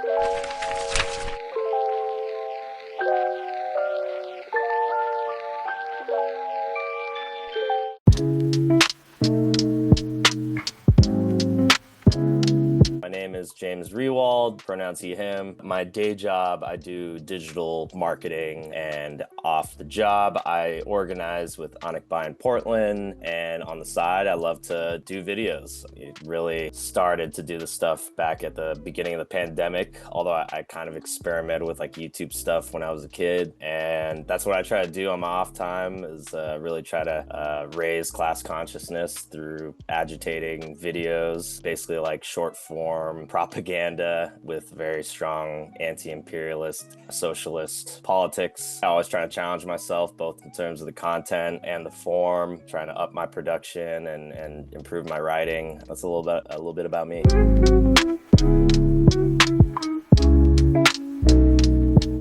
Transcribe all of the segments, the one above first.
My name is James Rehwald, pronouns he, him. My day job, I do digital marketing, and off the job, I organize with Anakbai in Portland, and on the side, I love to do videos. It really started to do the stuff back at the beginning of the pandemic, although I kind of experimented with like YouTube stuff when I was a kid, and that's what I try to do on my off time is really try to raise class consciousness through agitating videos, basically like short form propaganda with very strong anti-imperialist, socialist politics. I always try to challenge myself both in terms of the content and the form, trying to up my production and improve my writing. That's a little bit about me.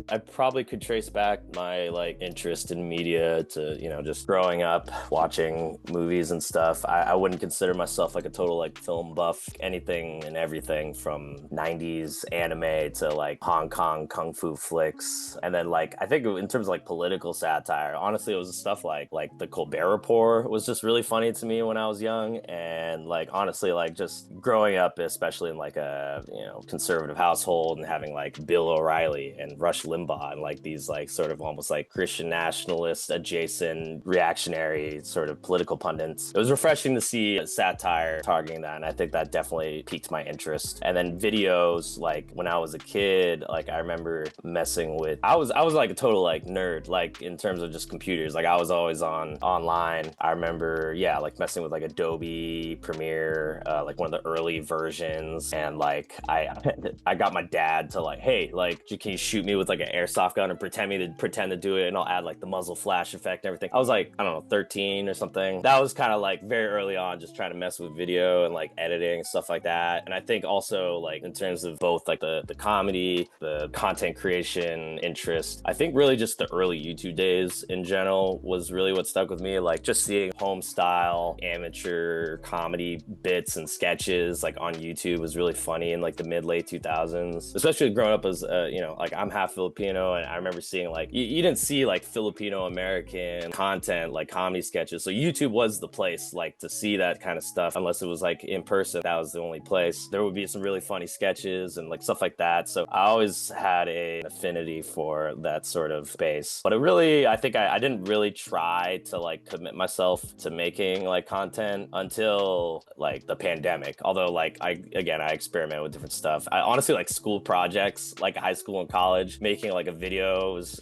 I probably could trace back my like interest in media to, just growing up watching movies and stuff. I wouldn't consider myself like a total like film buff, anything and everything from 90s anime to like Hong Kong kung fu flicks. And then like, I think in terms of like political satire, honestly, it was stuff like the Colbert Report was just really funny to me when I was young. And like, honestly, like just growing up, especially in like a, conservative household and having like Bill O'Reilly and Rush Limbaugh and like these like sort of almost like Christian nationalist adjacent reactionary sort of political pundits. It was refreshing to see a satire targeting that, and I think that definitely piqued my interest. And then videos, like when I was a kid, like I remember messing with I was like a total like nerd, like in terms of just computers. Like I was always online. I remember like messing with like Adobe Premiere, like one of the early versions, and like I got my dad to like, hey, like can you shoot me with like an airsoft gun and pretend to do it, and I'll add like the muzzle flash effect and everything. I was like, I don't know, 13 or something. That was kind of like very early on, just trying to mess with video and like editing and stuff like that. And I think also like in terms of both like the comedy, the content creation interest, I think really just the early YouTube days in general was really what stuck with me. Like just seeing home style amateur comedy bits and sketches like on YouTube was really funny in like the late 2000s, especially growing up as like I'm half Filipino, and I remember seeing like you didn't see like Filipino American content like comedy sketches, so YouTube was the place like to see that kind of stuff. Unless it was like in person, that was the only place. There would be some really funny sketches and like stuff like that, so I always had an affinity for that sort of space. But I think I didn't really try to like commit myself to making like content until like the pandemic, although like I experiment with different stuff. I honestly like school projects, like high school and college, making like a video was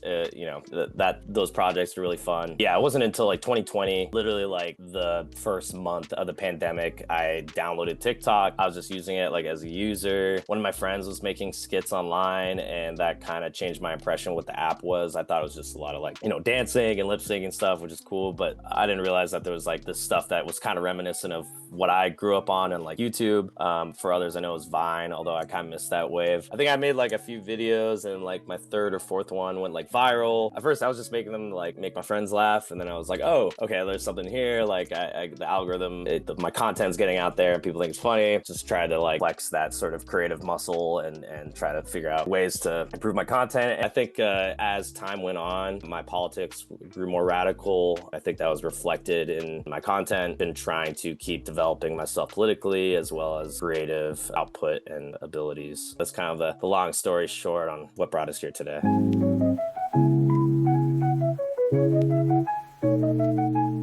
those projects were really fun. Yeah, it wasn't until like 2020, literally like the first month of the pandemic, I downloaded TikTok. I was just using it like as a user. One of my friends was making skits online, and that kind of changed my impression of what the app was. I thought it was just a lot of like dancing and lip syncing and stuff, which is cool, but I didn't realize that there was like this stuff that was kind of reminiscent of what I grew up on and like YouTube. For others, I know it was Vine, although I kind of missed that wave. I think I made like a few videos, and like my third or fourth one went like viral. At first I was just making them to like make my friends laugh, and then I was like, oh, okay, there's something here. Like the algorithm, my content's getting out there and people think it's funny. Just try to like flex that sort of creative muscle and try to figure out ways to improve my content. And I think as time went on, my politics grew more radical. I think that was reflected in my content. Been trying to keep developing myself politically as well as creative output and abilities. That's kind of the long story short on what brought us here today.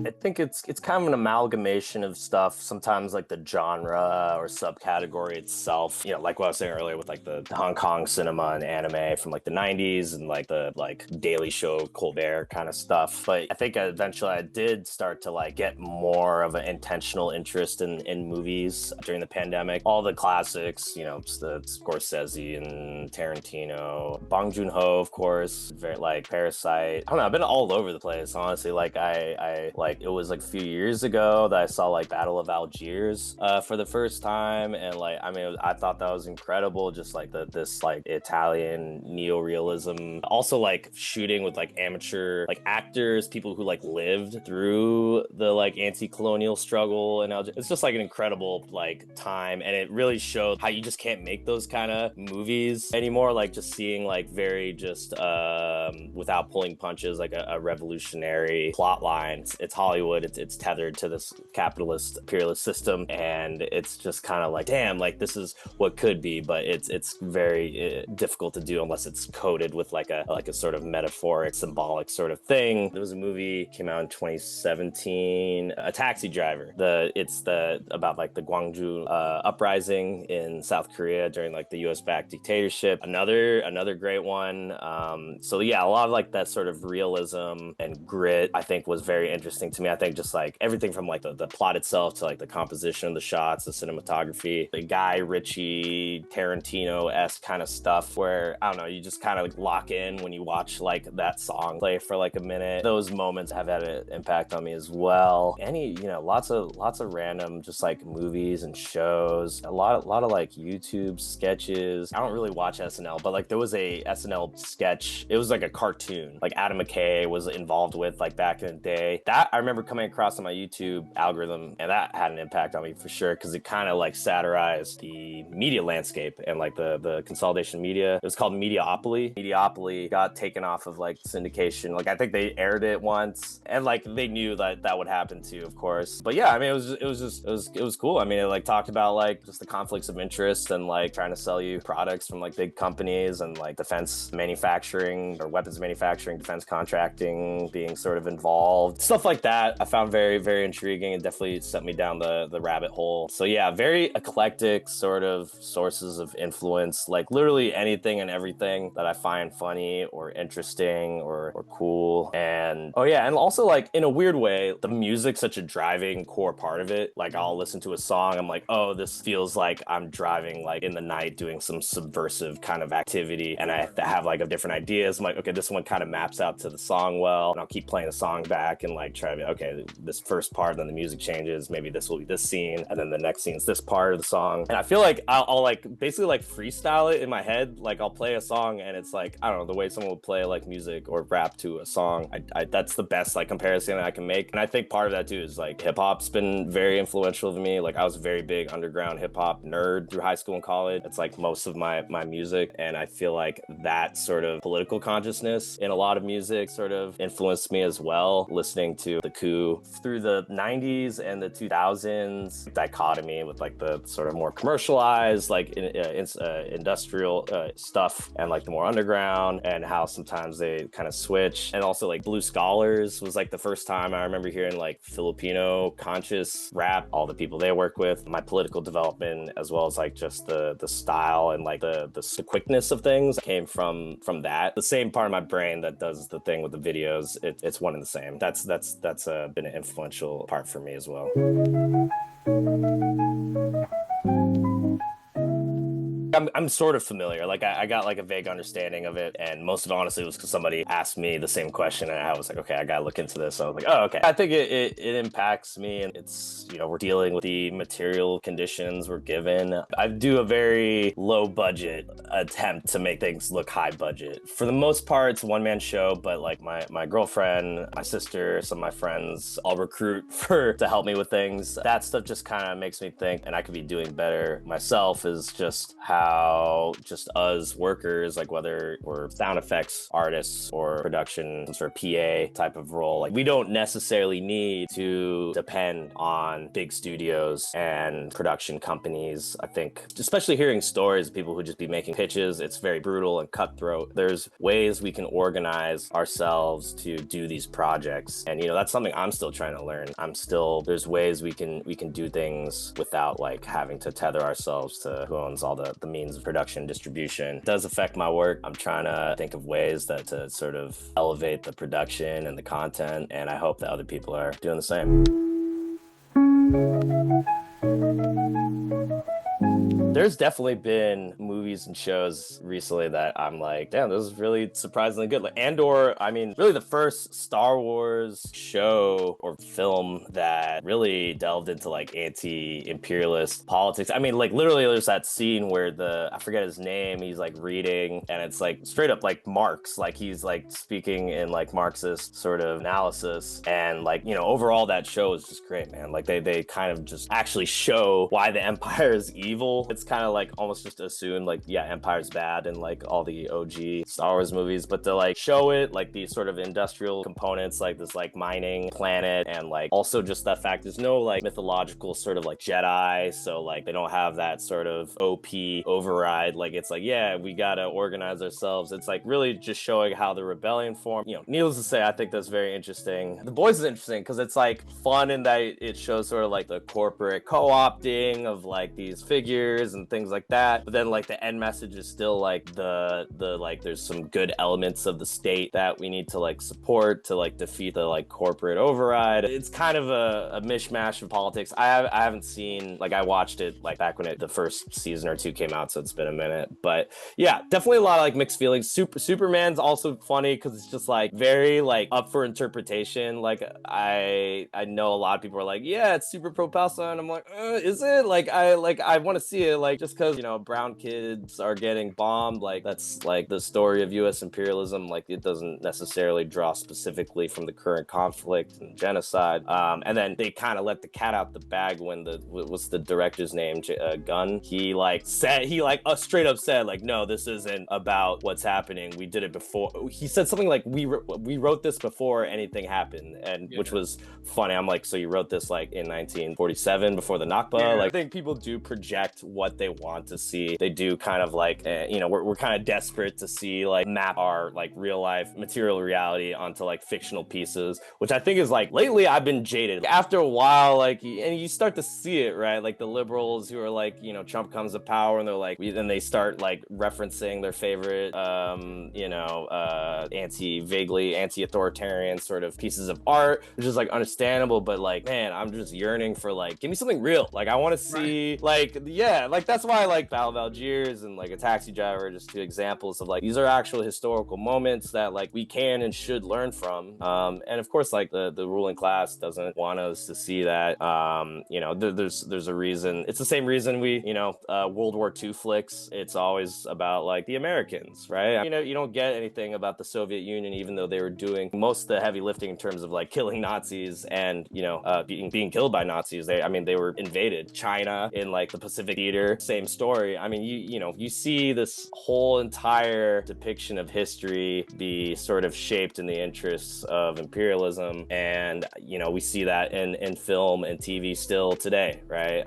I think it's kind of an amalgamation of stuff. Sometimes like the genre or subcategory itself, like what I was saying earlier with like the Hong Kong cinema and anime from like the 90s and like the like Daily Show, Colbert kind of stuff. But I think eventually I did start to like get more of an intentional interest in movies during the pandemic. All the classics, the Scorsese and Tarantino, Bong Joon-ho, of course, very like Parasite. I don't know, I've been all over the place, honestly. Like I like it was like a few years ago that I saw like Battle of Algiers for the first time, and like I mean I thought that was incredible, just like this like Italian neorealism, also like shooting with like amateur like actors, people who like lived through the like anti-colonial struggle and Algiers. It's just like an incredible like time, and it really showed how you just can't make those kind of movies anymore, like just seeing like very just without pulling punches, like a revolutionary plot line. It's Hollywood, it's tethered to this capitalist imperialist system, and it's just kind of like, damn, like this is what could be, but it's very difficult to do unless it's coded with like a sort of metaphoric, symbolic sort of thing. There was a movie came out in 2017, A Taxi Driver. It's about like the Gwangju uprising in South Korea during like the US-backed dictatorship. Another great one. So yeah, a lot of like that sort of realism and grit I think was very interesting to me. I think just like everything from like the plot itself to like the composition of the shots, the cinematography, the Guy Ritchie Tarantino-esque kind of stuff where I don't know, you just kind of like lock in when you watch like that song play for like a minute. Those moments have had an impact on me as well. Lots of random just like movies and shows, a lot of like YouTube sketches. I don't really watch SNL, but like there was a SNL sketch, it was like a cartoon like Adam McKay was involved with like back in the day, that I remember coming across on my YouTube algorithm, and that had an impact on me for sure, because it kind of like satirized the media landscape and like the consolidation media. It was called Mediaopoly got taken off of like syndication. Like I think they aired it once, and like they knew that would happen too, of course. But yeah, I mean it was cool. I mean it like talked about like just the conflicts of interest and like trying to sell you products from like big companies and like defense manufacturing or weapons manufacturing, defense contracting being sort of involved, stuff like that. I found very, very intriguing and definitely sent me down the rabbit hole. So yeah, very eclectic sort of sources of influence, like literally anything and everything that I find funny or interesting or cool. And oh yeah, and also like in a weird way, the music's such a driving core part of it. Like I'll listen to a song, I'm like, oh, this feels like I'm driving like in the night doing some subversive kind of activity, and I have like a different ideas. I'm like, okay, this one kind of maps out to the song well, and I'll keep playing the song back and like try to be, okay, this first part, then the music changes, maybe this will be this scene, and then the next scene is this part of the song. And I feel like I'll like basically like freestyle it in my head. Like I'll play a song and it's like, I don't know, the way someone would play like music or rap to a song. I that's the best like comparison I can make. And I think part of that too is like hip hop's been very influential to me. Like I was a very big underground hip hop nerd through high school and college. It's like most of my music, and I feel like that sort of political consciousness in a lot of music sort of influenced me as well. Listening to the coup through the 90s and the 2000s, dichotomy with like the sort of more commercialized like industrial stuff and like the more underground, and how sometimes they kind of switch. And also like Blue Scholars was like the first time I remember hearing like Filipino conscious rap, all the people they work with, my political development, as well as like just the style and like the quickness of things came from that. The same part of my brain that does the thing with the videos, it's one and the same. That's been an influential part for me as well. I'm sort of familiar. Like I got like a vague understanding of it, and most of it honestly was because somebody asked me the same question, and I was like, okay, I gotta look into this. So I was like, oh, okay. I think it impacts me, and it's, we're dealing with the material conditions we're given. I do a very low budget attempt to make things look high budget. For the most part, it's a one-man show, but like my girlfriend, my sister, some of my friends, I'll recruit to help me with things. That stuff just kind of makes me think, and I could be doing better myself, is just how just us workers, like whether we're sound effects artists or production, some sort of PA type of role, like we don't necessarily need to depend on big studios and production companies. I think especially hearing stories of people who just be making pitches, it's very brutal and cutthroat. There's ways we can organize ourselves to do these projects, and that's something I'm still trying to learn. There's ways we can do things without like having to tether ourselves to who owns all the means of production distribution. It does affect my work. I'm trying to think of ways to sort of elevate the production and the content, and I hope that other people are doing the same. There's definitely been movies and shows recently that I'm like, damn, this is really surprisingly good. Like Andor, I mean, really the first Star Wars show or film that really delved into like anti-imperialist politics. I mean, like literally there's that scene where I forget his name, he's like reading and it's like straight up like Marx, like he's like speaking in like Marxist sort of analysis. And like, overall that show is just great, man. Like they kind of just actually show why the empire is evil. It's kind of like almost just assumed like, yeah, empire's bad in like all the OG Star Wars movies, but to like show it like these sort of industrial components, like this like mining planet, and like also just that fact there's no like mythological sort of like Jedi, so like they don't have that sort of OP override. Like it's like, yeah, we gotta organize ourselves. It's like really just showing how the rebellion formed. Needless to say, I think that's very interesting. The Boys is interesting because it's like fun in that it shows sort of like the corporate co-opting of like these figures and things like that, but then like the end message is still like the like there's some good elements of the state that we need to like support to like defeat the like corporate override. It's kind of a mishmash of politics. I haven't seen, like I watched it like back when the first season or two came out, so it's been a minute, but yeah, definitely a lot of like mixed feelings. Superman's also funny because it's just like very like up for interpretation. Like I know a lot of people are like, yeah, it's super pro Palestine. I'm like, is it? Like I want to see it. Like just because brown kids are getting bombed, like that's like the story of U.S. imperialism. Like it doesn't necessarily draw specifically from the current conflict and genocide. And then they kind of let the cat out the bag when what's the director's name, Gunn? He straight up said like, no, this isn't about what's happening. We did it before. He said something like, we wrote this before anything happened, and which was funny. I'm like, so you wrote this like in 1947 before the Nakba? Yeah. Like I think people do project what they want to see. They do kind of like, we're kind of desperate to see like map our like real life material reality onto like fictional pieces, which I think is like lately I've been jaded. After a while, like, and you start to see it, right? Like the liberals who are like, Trump comes to power and they're like, then they start like referencing their favorite, vaguely anti-authoritarian sort of pieces of art, which is like understandable, but like, man, I'm just yearning for like, give me something real. Like I want to see like, yeah, like that's why I like Battle of Algiers and like A Taxi Driver are just two examples of like, these are actual historical moments that like we can and should learn from. And of course, like the ruling class doesn't want us to see that. There's a reason. It's the same reason we, World War II flicks, it's always about like the Americans, right? You don't get anything about the Soviet Union, even though they were doing most of the heavy lifting in terms of like killing Nazis and, being killed by Nazis. They were invaded. China in like the Pacific Theater, same story. I mean, you see this whole entire depiction of history be sort of shaped in the interests of imperialism. And, we see that in film and TV still today, right?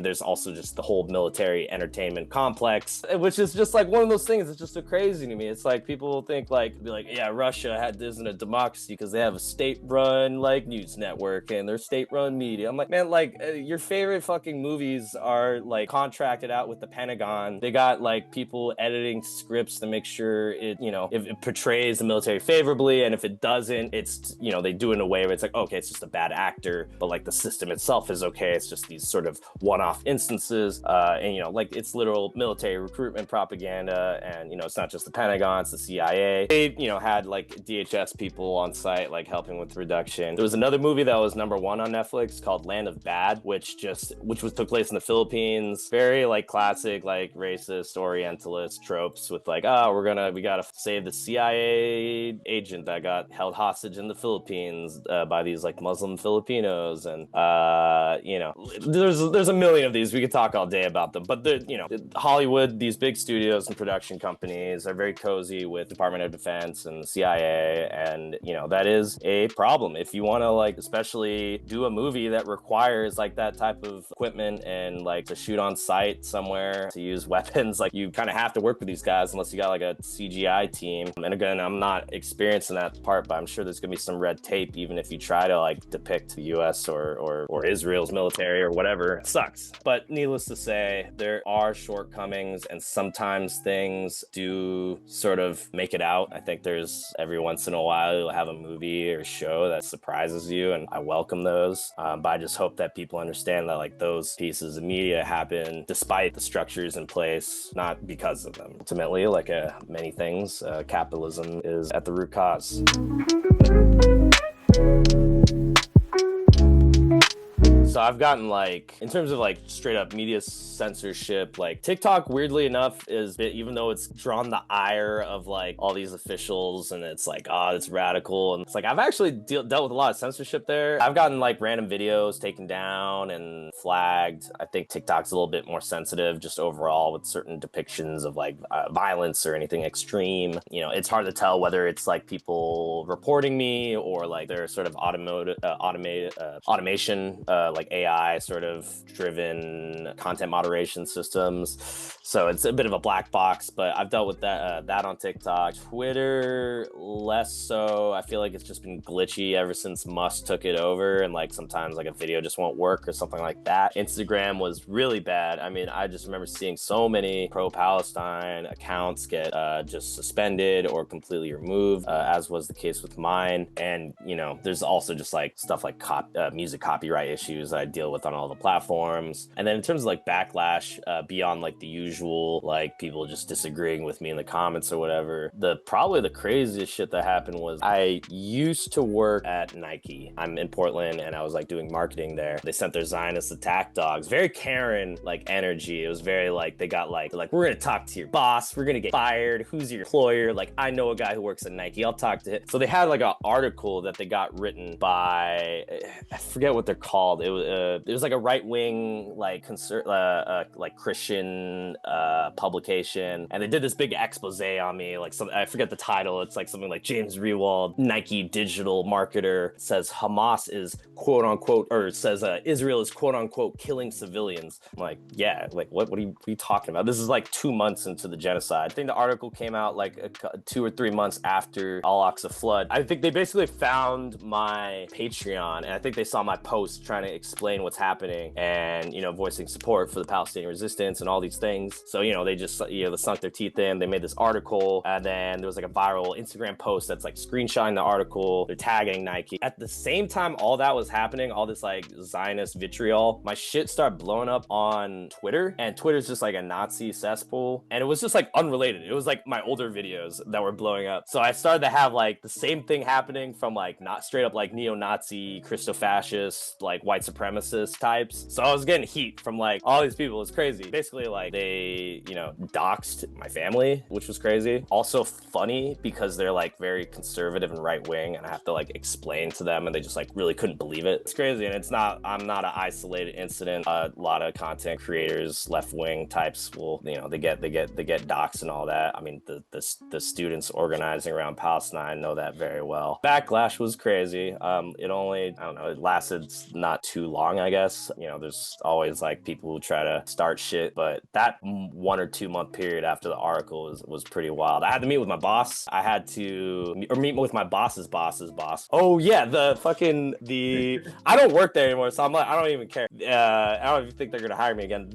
There's also just the whole military entertainment complex, which is just like one of those things that's just so crazy to me. It's like people think like, yeah, Russia isn't a democracy because they have a state-run like news network and their state-run media. I'm like, man, like your favorite fucking movies are like contracted out with the Pentagon. They got like people editing scripts to make sure it, if it portrays the military favorably, and if it doesn't, it's, they do it in a way where it's like, okay, it's just a bad actor, but like the system itself is okay. It's just these sort of one-off instances, and like it's literal military recruitment propaganda, and it's not just the Pentagon, it's the CIA. They had like DHS people on site like helping with reduction. There was another movie that was #1 on Netflix called Land of Bad, which took place in the Philippines. Very like classic like racist orientalist tropes with like, we gotta save the CIA agent that got held hostage in the Philippines by these like Muslim Filipinos, and there's a million of these. We could talk all day about them, but Hollywood, these big studios and production companies are very cozy with Department of Defense and the CIA, and that is a problem if you want to like especially do a movie that requires like that type of equipment and like to shoot on site somewhere, to use weapons. Like you kind of have to work with these guys unless you got like a CGI team. And again, I'm not experienced in that part, but I'm sure there's gonna be some red tape even if you try to like depict the US or Israel's military or whatever. It sucks. But needless to say, there are shortcomings, and sometimes things do sort of make it out. I think there's every once in a while you'll have a movie or show that surprises you, and I welcome those. But I just hope that people understand that like those pieces of media happen even despite the structures in place, not because of them. Ultimately, like many things, capitalism is at the root cause. So I've gotten like, in terms of like straight up media censorship, like TikTok, weirdly enough, even though it's drawn the ire of like all these officials and it's like, oh, it's radical. And it's like, I've actually dealt with a lot of censorship there. I've gotten like random videos taken down and flagged. I think TikTok's a little bit more sensitive just overall with certain depictions of like violence or anything extreme. You know, it's hard to tell whether it's like people reporting me or like they're sort of automation, like AI sort of driven content moderation systems. So it's a bit of a black box, but I've dealt with that on TikTok. Twitter, less so. I feel like it's just been glitchy ever since Musk took it over, and like sometimes like a video just won't work or something like that. Instagram was really bad. I mean, I just remember seeing so many pro-Palestine accounts get just suspended or completely removed, as was the case with mine. And, you know, there's also just like stuff like music copyright issues that I deal with on all the platforms. And then in terms of like backlash, beyond like the usual, like people just disagreeing with me in the comments or whatever, probably the craziest shit that happened was I used to work at Nike. I'm in Portland and I was like doing marketing there. They sent their Zionist attack dogs, very Karen like energy. It was very like, they got like, we're gonna talk to your boss, we're gonna get fired, who's your employer? Like, I know a guy who works at Nike, I'll talk to him. So they had like an article that they got written by, I forget what they're called. It was like a right-wing like like Christian publication, and they did this big expose on me. Like, I forget the title. It's like something like James Rehwald, Nike digital marketer, says Hamas is quote unquote, or says Israel is quote unquote killing civilians. I'm like, yeah, like what are you talking about? This is like 2 months into the genocide. I think the article came out like 2 or 3 months after Al-Aqsa flood. I think they basically found my Patreon, and I think they saw my post trying to explain what's happening and, you know, voicing support for the Palestinian resistance and all these things. So, you know, they just, you know, they sunk their teeth in. They made this article, and then there was like a viral Instagram post that's like screenshotting the article. They're tagging Nike. At the same time all that was happening, all this like Zionist vitriol, my shit started blowing up on Twitter, and Twitter's just like a Nazi cesspool, and it was just like unrelated. It was like my older videos that were blowing up. So I started to have like the same thing happening from like not straight up like neo-Nazi, Christo-fascist, like white supremacist types. So I was getting heat from like all these people. It's crazy. Basically, like they, you know, doxed my family, which was crazy. Also funny because they're like very conservative and right wing, and I have to like explain to them, and they just like really couldn't believe it. It's crazy, and I'm not an isolated incident. A lot of content creators, left wing types, will, you know, they get doxed and all that. I mean, the students organizing around Palestine know that very well. Backlash was crazy. It only, I don't know, it lasted not too long, I guess. You know, there's always like people who try to start shit, but that 1 or 2 month period after the article was pretty wild. I had to meet with my boss. I had to meet with my boss's boss's boss. Oh yeah, I don't work there anymore, so I'm like, I don't even care. I don't even think they're gonna hire me again.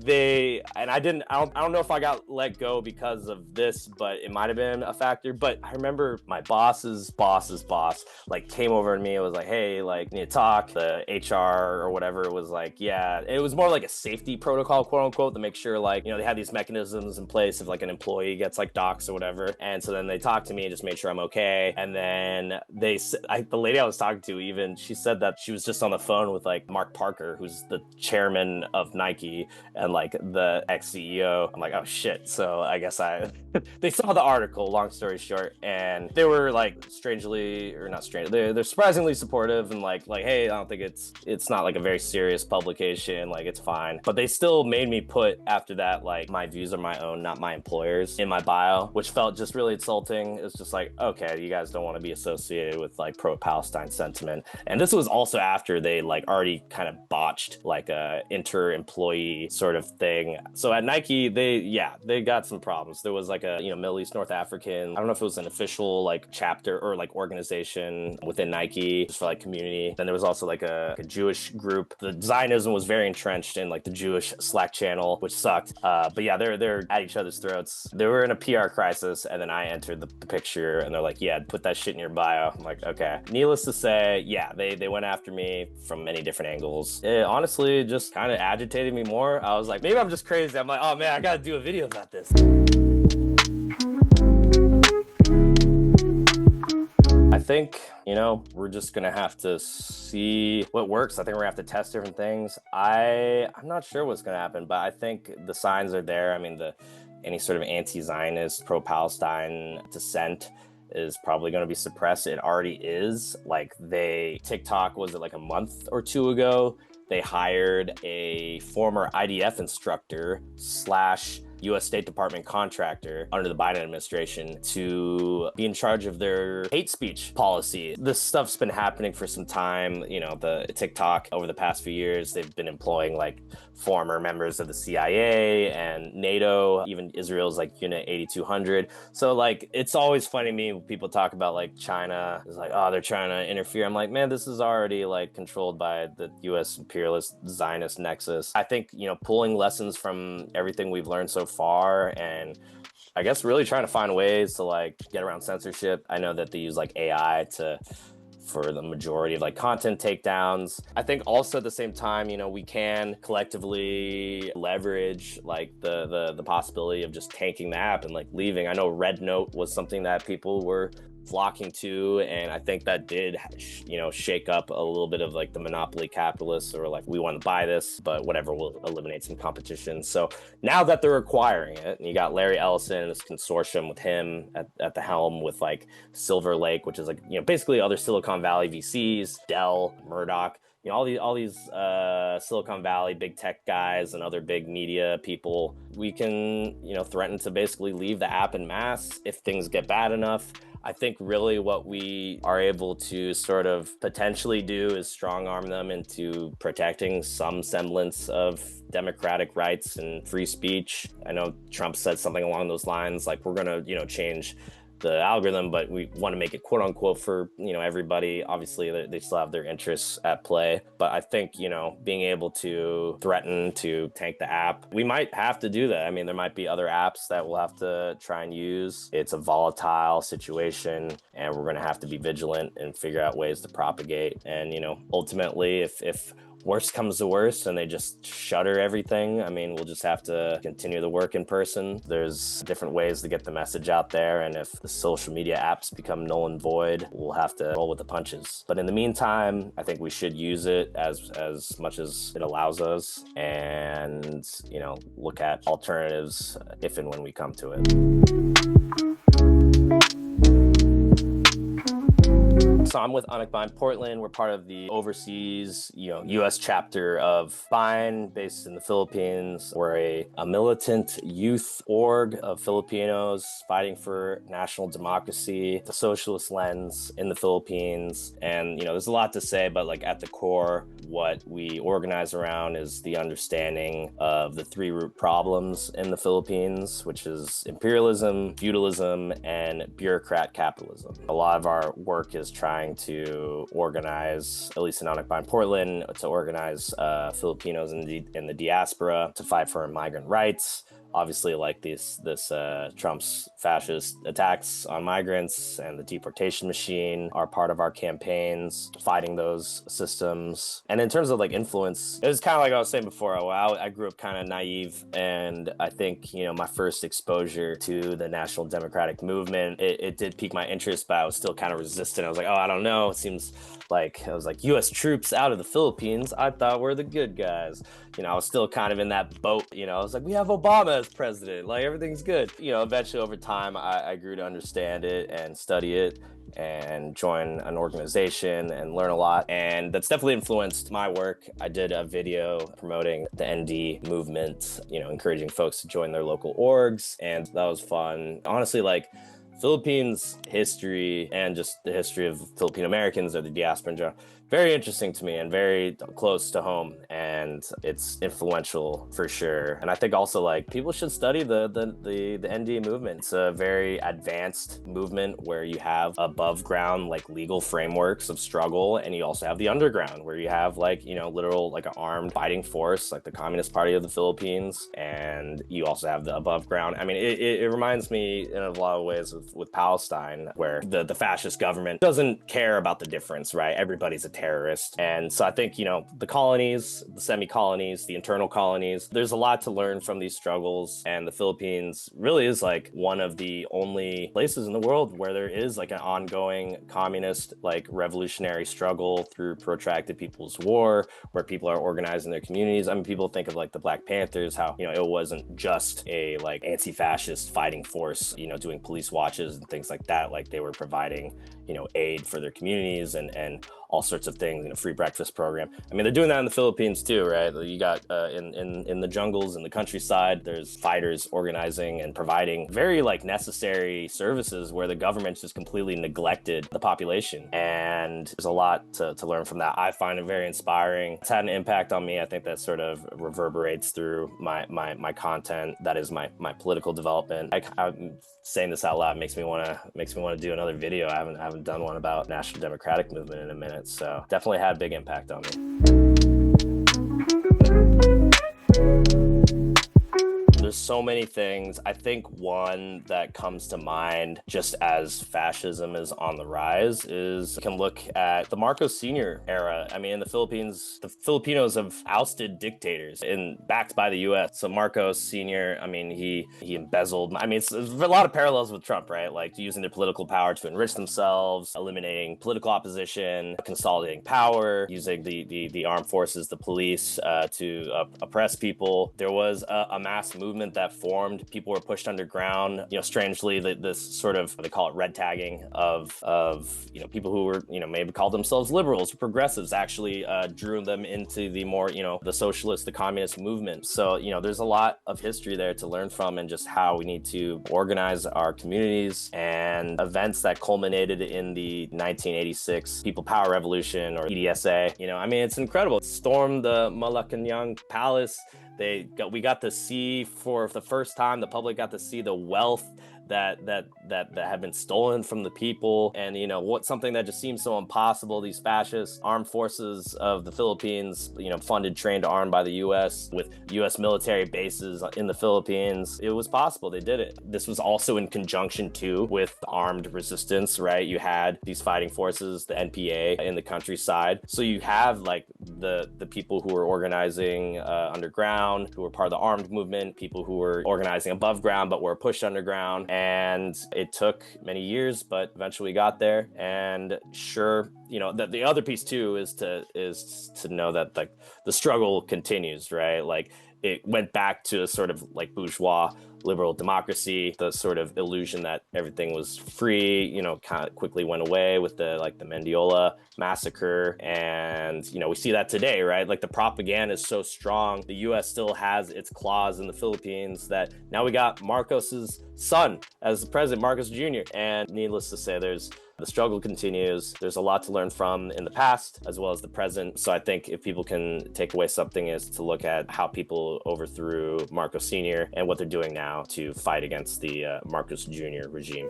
I don't know if I got let go because of this, but it might have been a factor. But I remember my boss's boss's boss like came over to me. It was like, hey, like, need to talk. The HR or whatever was like, yeah, it was more like a safety protocol, quote unquote, to make sure like, you know, they had these mechanisms in place if like an employee gets like doxxed or whatever. And so then they talked to me and just made sure I'm okay. And then the lady I was talking to, even, she said that she was just on the phone with like Mark Parker, who's the chairman of Nike and like the ex-CEO. I'm like, oh shit. So I guess they saw the article, long story short, and they were like they're surprisingly supportive and like, hey, I don't think it's not like a very serious publication, like it's fine. But they still made me put after that, like, my views are my own, not my employer's, in my bio, which felt just really insulting. It's just like, okay, you guys don't want to be associated with like pro-Palestine sentiment. And this was also after they like already kind of botched like a inter-employee sort of thing. So at Nike, they got some problems. There was like a, you know, Middle East North African, I don't know if it was an official like chapter or like organization within Nike just for like community. Then there was also like a Jewish group group. The Zionism was very entrenched in like the Jewish Slack channel, which sucked. But yeah, they're at each other's throats. They were in a PR crisis, and then I entered the picture, and they're like, yeah, put that shit in your bio. I'm like, okay. Needless to say, yeah, they went after me from many different angles. It honestly just kind of agitated me more. I was like, maybe I'm just crazy. I'm like, oh man, I gotta do a video about this. I think, we're just gonna have to see what works. I think we're gonna have to test different things. I'm not sure what's gonna happen, but I think the signs are there. I mean, any sort of anti-Zionist, pro-Palestine dissent is probably going to be suppressed. It already is. Like TikTok, was it like a month or two ago? They hired a former IDF instructor / U.S. State Department contractor under the Biden administration to be in charge of their hate speech policy. This stuff's been happening for some time. The TikTok over the past few years, they've been employing like former members of the CIA and NATO, even Israel's like Unit 8200. So like, it's always funny to me when people talk about like China is like, oh, they're trying to interfere. I'm like, man, this is already like controlled by the U.S. imperialist Zionist nexus. I think, pulling lessons from everything we've learned so far, and I guess really trying to find ways to like get around censorship. I know that they use like AI for the majority of like content takedowns. I think also at the same time, we can collectively leverage like the possibility of just tanking the app and like leaving. I know Red Note was something that people were flocking to, and I think that did shake up a little bit of like the monopoly capitalists, or like, we want to buy this, but whatever, will eliminate some competition. So now that they're acquiring it, and you got Larry Ellison and this consortium with him at the helm, with like Silver Lake, which is like basically other Silicon Valley VCs, Dell, Murdoch, all these Silicon Valley big tech guys and other big media people, we can threaten to basically leave the app en masse if things get bad enough. I think really what we are able to sort of potentially do is strong arm them into protecting some semblance of democratic rights and free speech. I know Trump said something along those lines, like, we're going to, change the algorithm, but we want to make it quote unquote for everybody. Obviously they still have their interests at play, but I think being able to threaten to tank the app, we might have to do that. I mean, there might be other apps that we'll have to try and use. It's a volatile situation, and we're going to have to be vigilant and figure out ways to propagate. And ultimately, if worst comes to worst and they just shutter everything, I mean, we'll just have to continue the work in person. There's different ways to get the message out there, and if the social media apps become null and void, we'll have to roll with the punches. But in the meantime, I think we should use it as much as it allows us, and look at alternatives if and when we come to it. So I'm with Unacbind Portland. We're part of the overseas, U.S. chapter of Bind, based in the Philippines. We're a militant youth org of Filipinos fighting for national democracy, the socialist lens in the Philippines. And, there's a lot to say, but like at the core, what we organize around is the understanding of the three root problems in the Philippines, which is imperialism, feudalism, and bureaucrat capitalism. A lot of our work is trying to organize, at least in Unacbind Portland, to organize Filipinos in the diaspora to fight for migrant rights. Obviously, like this Trump's fascist attacks on migrants and the deportation machine are part of our campaigns fighting those systems. And in terms of like influence, it was kind of like I was saying before. I grew up kind of naive, and I think my first exposure to the National Democratic Movement, it did pique my interest, but I was still kind of resistant. I was like, oh, I don't know. It seems like, I was like, U.S. troops out of the Philippines, I thought we're the good guys. I was still kind of in that boat. I was like, we have Obama as president, like everything's good. Eventually over time, I grew to understand it and study it and join an organization and learn a lot. And that's definitely influenced my work. I did a video promoting the ND movement, encouraging folks to join their local orgs. And that was fun. Honestly, like, Philippines history and just the history of Filipino Americans or the diaspora in general, very interesting to me and very close to home, and it's influential for sure. And I think also like people should study the ND movement. It's a very advanced movement where you have above ground like legal frameworks of struggle, and you also have the underground where you have like, you know, literal like an armed fighting force like the Communist Party of the Philippines, and you also have the above ground. I mean, it reminds me in a lot of ways with Palestine, where the fascist government doesn't care about the difference, right? Everybody's a terrorist. And so I think, you know, the colonies, the semi-colonies, the internal colonies, there's a lot to learn from these struggles. And the Philippines really is like one of the only places in the world where there is like an ongoing communist, like revolutionary struggle through protracted People's War, where people are organizing their communities. I mean, people think of like the Black Panthers, how, you know, it wasn't just a like anti-fascist fighting force, you know, doing police watches and things like that. Like they were providing, you know, aid for their communities and all sorts of things, you know, free breakfast program. I mean, they're doing that in the Philippines too, right? You got in the jungles, in the countryside, there's fighters organizing and providing very like necessary services where the government's just completely neglected the population. And there's a lot to learn from that. I find it very inspiring. It's had an impact on me. I think that sort of reverberates through my content. That is my political development. I'm saying this out loud makes me want to do another video. I haven't done one about National Democratic Movement in a minute, so definitely had a big impact on me. There's so many things. I think one that comes to mind just as fascism is on the rise is you can look at the Marcos Sr. era. I mean, in the Philippines, the Filipinos have ousted dictators backed by the US. So Marcos Sr., I mean, he embezzled. I mean, it's a lot of parallels with Trump, right? Like using their political power to enrich themselves, eliminating political opposition, consolidating power, using the armed forces, the police to oppress people. There was a mass movement that formed. People were pushed underground. You know, strangely, this sort of, they call it red tagging of you know, people who were, you know, maybe called themselves liberals or progressives, actually drew them into the more, you know, the socialist, the communist movement. So, you know, there's a lot of history there to learn from, and just how we need to organize our communities, and events that culminated in the 1986 People Power Revolution, or EDSA. You know, I mean, it's incredible. Stormed the Malacanang Palace. We got to see, for the first time, the public got to see the wealth that had been stolen from the people. And, you know, something that just seems so impossible, these fascist armed forces of the Philippines, you know, funded, trained, armed by the US, with US military bases in the Philippines. It was possible. They did it. This was also in conjunction too with the armed resistance, right? You had these fighting forces, the NPA, in the countryside. So you have like the people who were organizing underground, who were part of the armed movement, people who were organizing above ground but were pushed underground. And it took many years, but eventually we got there. And sure, you know, the other piece too is to know that like the struggle continues, right? Like it went back to a sort of like bourgeois liberal democracy. The sort of illusion that everything was free, you know, kind of quickly went away with the Mendiola massacre. And, you know, we see that today, right? Like the propaganda is so strong. The US still has its claws in the Philippines, that now we got Marcos's son as the president, Marcos Jr. And needless to say, the struggle continues. There's a lot to learn from in the past as well as the present. So I think if people can take away something, is to look at how people overthrew Marcos Sr. and what they're doing now to fight against the Marcos Jr. regime.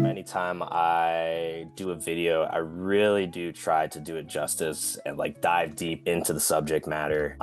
Anytime I do a video, I really do try to do it justice and like dive deep into the subject matter.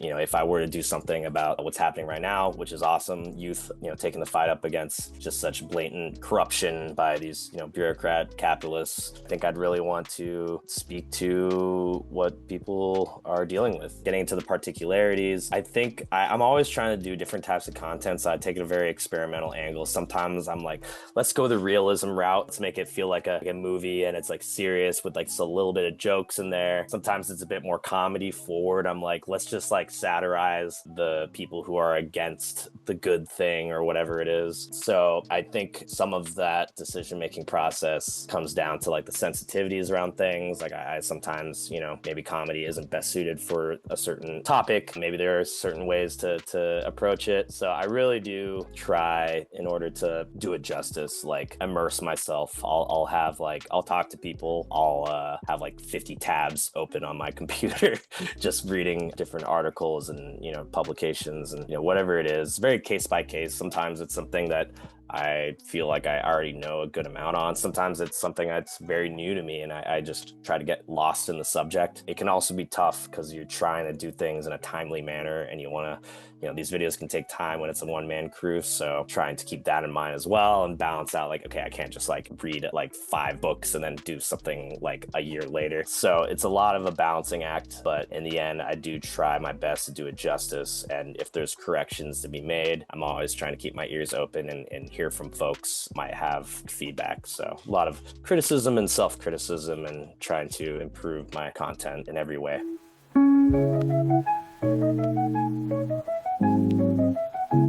You know, if I were to do something about what's happening right now, which is awesome, youth, you know, taking the fight up against just such blatant corruption by these, you know, bureaucrat capitalists, I think I'd really want to speak to what people are dealing with, getting into the particularities. I think I'm always trying to do different types of content, so I take a very experimental angle. Sometimes I'm like, let's go the realism route. Let's make it feel like a movie, and it's like serious with like just a little bit of jokes in there. Sometimes it's a bit more comedy forward. I'm like, let's just like satirize the people who are against the good thing or whatever it is. So I think some of that decision-making process comes down to like the sensitivities around things. Like I sometimes, you know, maybe comedy isn't best suited for a certain topic. Maybe there are certain ways to approach it. So I really do try, in order to do it justice, like immerse myself myself. I'll have like, I'll talk to people. I'll have like 50 tabs open on my computer, just reading different articles and, publications and, whatever it is. Very case by case. Sometimes it's something that I feel like I already know a good amount on. Sometimes it's something that's very new to me and I just try to get lost in the subject. It can also be tough because you're trying to do things in a timely manner and you want to, these videos can take time when it's a one-man crew. So trying to keep that in mind as well and balance out like, okay, I can't just like read like 5 books and then do something like a year later. So it's a lot of a balancing act, but in the end, I do try my best to do it justice. And if there's corrections to be made, I'm always trying to keep my ears open and hear from folks might have feedback. So a lot of criticism and self-criticism and trying to improve my content in every way.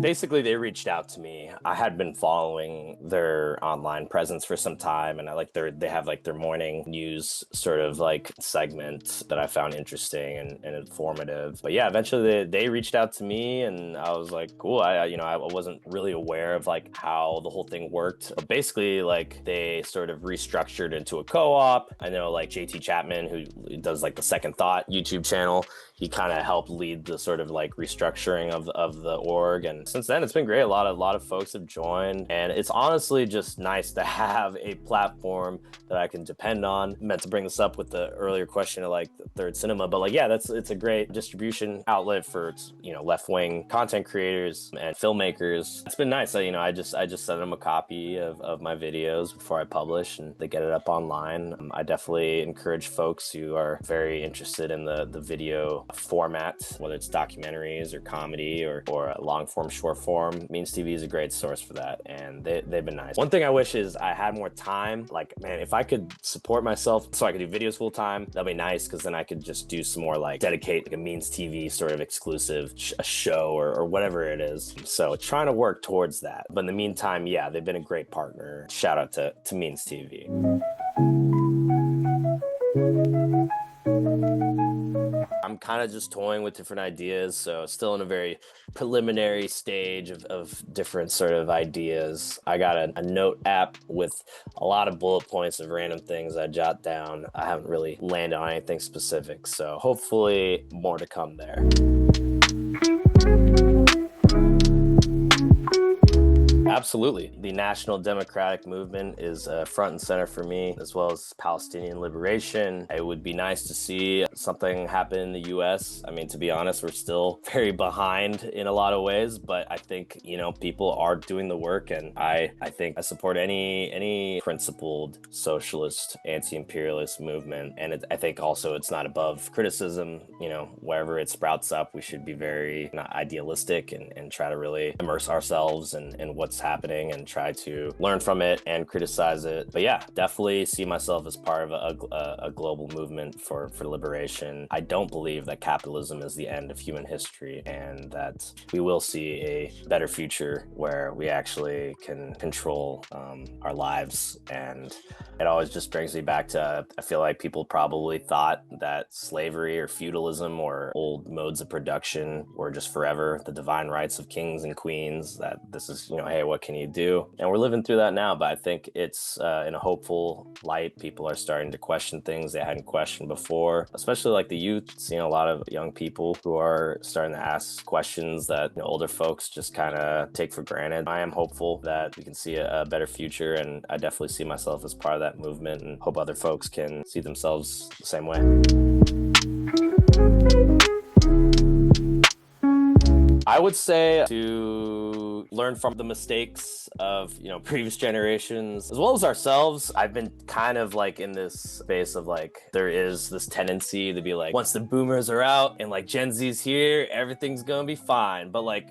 Basically, they reached out to me. I had been following their online presence for some time, and they have like their morning news sort of like segment that I found interesting and informative. But yeah, eventually they reached out to me, and I was like, cool. I wasn't really aware of like how the whole thing worked. But basically, like they sort of restructured into a co-op. I know like JT Chapman, who does like the Second Thought YouTube channel, he kind of helped lead the sort of like restructuring of the org. And since then, it's been great. A lot of folks have joined, and it's honestly just nice to have a platform that I can depend on. I meant to bring this up with the earlier question of like the Third Cinema, but like, yeah, it's a great distribution outlet for, left-wing content creators and filmmakers. It's been nice. I just send them a copy of my videos before I publish, and they get it up online. I definitely encourage folks who are very interested in the video format, whether it's documentaries or comedy or a long form, short form. Means TV is a great source for that, and they've been nice. One thing I wish is I had more time. Like, man, if I could support myself so I could do videos full time, that'd be nice, because then I could just do some more like dedicate like a Means TV sort of exclusive a show or whatever it is. So trying to work towards that. But in the meantime, yeah, they've been a great partner. Shout out to Means TV. I'm kind of just toying with different ideas, so still in a very preliminary stage of different sort of ideas. I got a note app with a lot of bullet points of random things I jot down. I haven't really landed on anything specific, so hopefully more to come there. Absolutely. The National Democratic Movement is front and center for me, as well as Palestinian liberation. It would be nice to see something happen in the U.S. I mean, to be honest, we're still very behind in a lot of ways, but I think, people are doing the work, and I think I support any principled socialist, anti-imperialist movement. And I think also it's not above criticism. Wherever it sprouts up, we should be very idealistic and try to really immerse ourselves in what's happening and try to learn from it and criticize it. But yeah, definitely see myself as part of a global movement for liberation. I don't believe that capitalism is the end of human history, and that we will see a better future where we actually can control our lives. And it always just brings me back to, I feel like people probably thought that slavery or feudalism or old modes of production were just forever, the divine rights of kings and queens, that this is, hey, what can you do? And we're living through that now, but I think it's in a hopeful light. People are starting to question things they hadn't questioned before, especially like the youth. Seeing a lot of young people who are starting to ask questions that older folks just kind of take for granted. I am hopeful that we can see a better future, and I definitely see myself as part of that movement, and hope other folks can see themselves the same way. I would say to learn from the mistakes of, previous generations, as well as ourselves. I've been kind of like in this space of like, there is this tendency to be like, once the boomers are out and like Gen Z's here, everything's gonna be fine. But like,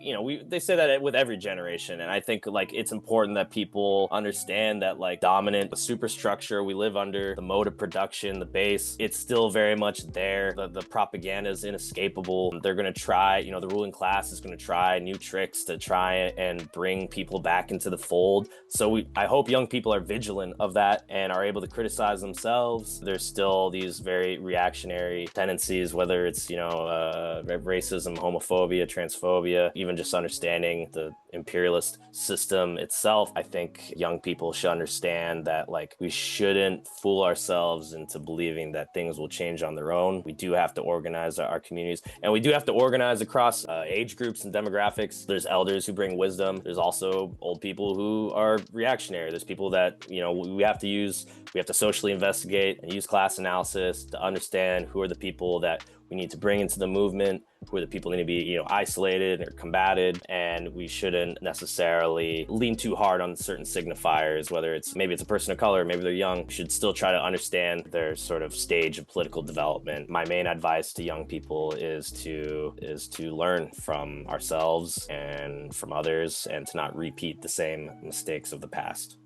they say that with every generation. And I think like it's important that people understand that like dominant, the superstructure we live under, the mode of production, the base, it's still very much there. The propaganda is inescapable. They're gonna try, the ruling class is going to try new tricks to try and bring people back into the fold. So I hope young people are vigilant of that and are able to criticize themselves. There's still these very reactionary tendencies, whether it's, racism, homophobia, transphobia, even just understanding the imperialist system itself. I think young people should understand that like we shouldn't fool ourselves into believing that things will change on their own. We do have to organize our communities, and we do have to organize across age groups and demographics. There's elders who bring wisdom. There's also old people who are reactionary. There's people that, you know, we have to socially investigate and use class analysis to understand who are the people that we need to bring into the movement, who are the people that need to be, you know, isolated or combated. And we shouldn't necessarily lean too hard on certain signifiers, whether maybe it's a person of color, maybe they're young. We should still try to understand their sort of stage of political development. My main advice to young people is to learn from ourselves and from others, and to not repeat the same mistakes of the past.